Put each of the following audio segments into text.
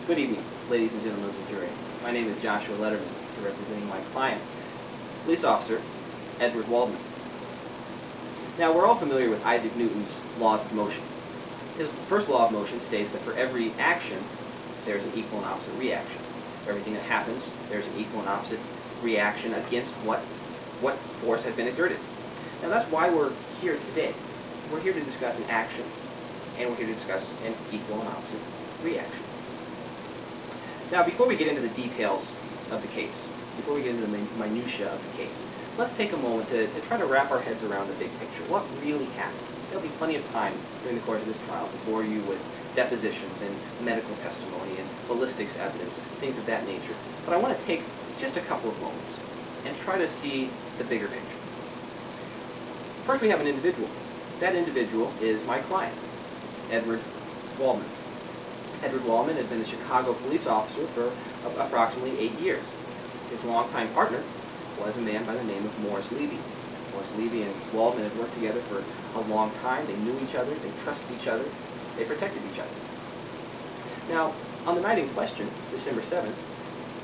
Good evening, ladies and gentlemen of the jury. My name is Joshua Lederman, representing my client, police officer Edward Waldman. Now, we're all familiar with Isaac Newton's laws of motion. His first law of motion states that for every action, there's an equal and opposite reaction. For everything that happens, there's an equal and opposite reaction against what force has been exerted. Now, that's why we're here today. We're here to discuss an action, and we're here to discuss an equal and opposite reaction. Now, before we get into the details of the case, before we get into the minutiae of the case, let's take a moment to try to wrap our heads around the big picture. What really happened? There'll be plenty of time during the course of this trial to bore you with depositions and medical testimony and ballistics evidence, things of that nature. But I want to take just a couple of moments and try to see the bigger picture. First, we have an individual. That individual is my client, Edward Waldman. Edward Waldman has been a Chicago police officer for approximately 8 years. His longtime partner was a man by the name of Morris Levy. Morris Levy and Waldman had worked together for a long time. They knew each other, they trusted each other, they protected each other. Now, on the night in question, December 7th,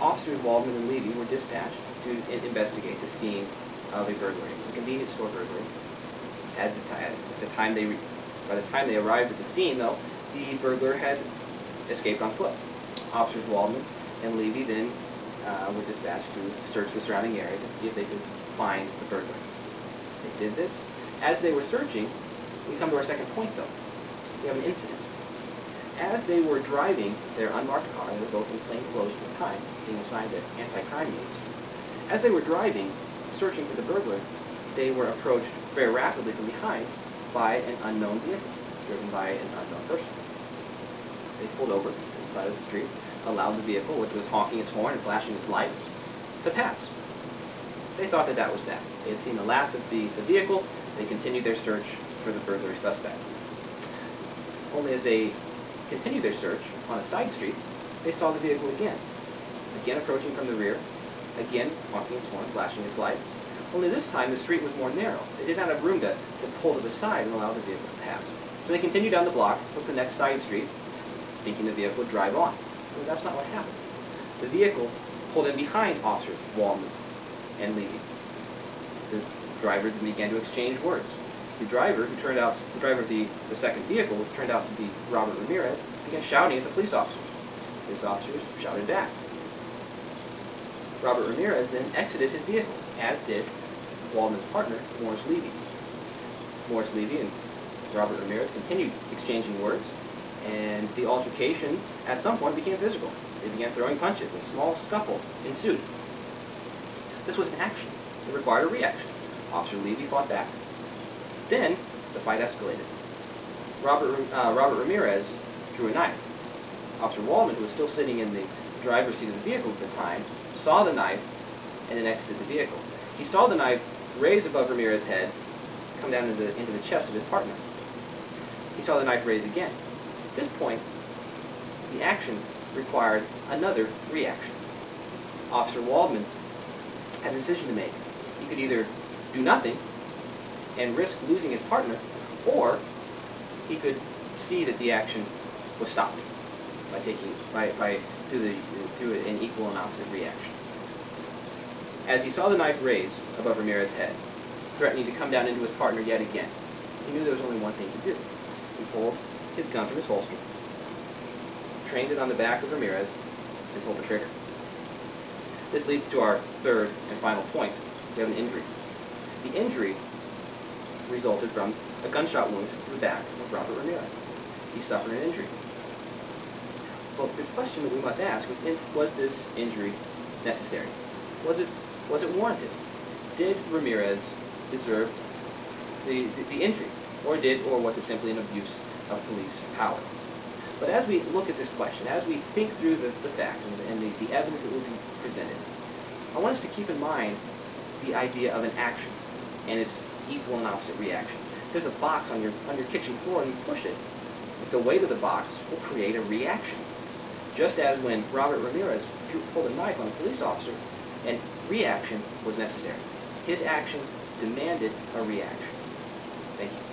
officers Waldman and Levy were dispatched to investigate the scene of a burglary, a convenience store burglary. By the time they arrived at the scene, though, the burglar had escaped on foot. Officers Waldman and Levy then were dispatched to search the surrounding area to see if they could find the burglar. They did this. As they were searching, we come to our second point, though. We have an incident. As they were driving their unmarked car, they were both in plain clothes at the time, being assigned to anti-crime units. As they were driving, searching for the burglar, they were approached very rapidly from behind by an unknown vehicle, driven by an unknown person. They pulled over to the side of the street, allowed the vehicle, which was honking its horn and flashing its lights, to pass. They thought that that was that. They had seen the last of the vehicle. They continued their search for the burglary suspect. Only as they continued their search on a side street, they saw the vehicle again approaching from the rear, again honking its horn, flashing its lights. Only this time the street was more narrow. They did not have room to pull to the side and allow the vehicle to pass. So they continued down the block, took the next side street, thinking the vehicle would drive on. But that's not what happened. The vehicle pulled in behind officers Waldman and Levy. The drivers began to exchange words. The driver of the second vehicle, which turned out to be Robert Ramirez, began shouting at the police officers. Police officers shouted back. Robert Ramirez then exited his vehicle, as did Waldman's partner, Morris Levy. Morris Levy and Robert Ramirez continued exchanging words, and the altercation at some point became physical. They began throwing punches. A small scuffle ensued. This was an action. It required a reaction. Officer Levy fought back. Then the fight escalated. Robert Ramirez drew a knife. Officer Waldman, who was still sitting in the driver's seat of the vehicle at the time, saw the knife and then exited the vehicle. He saw the knife raised above Ramirez's head, come down into the chest of his partner. He saw the knife raised again. At this point, the action required another reaction. Officer Waldman had a decision to make. He could either do nothing and risk losing his partner, or he could see that the action was stopped through an equal and opposite reaction. As he saw the knife raised above Ramirez's head, threatening to come down into his partner yet again, he knew there was only one thing to do. He pulled his gun from his holster, trained it on the back of Ramirez, and pulled the trigger. This leads to our third and final point. We have an injury. The injury resulted from a gunshot wound to the back of Robert Ramirez. He suffered an injury. Well, the question that we must ask is, was this injury necessary? Was it warranted? Did Ramirez deserve the injury, or was it simply an abuse of police power? But as we look at this question, as we think through the facts and the evidence that will be presented, I want us to keep in mind the idea of an action and its equal and opposite reaction. There's a box on your kitchen floor and you push it. The weight of the box will create a reaction. Just as when Robert Ramirez pulled a knife on a police officer, and reaction was necessary. His action demanded a reaction. Thank you.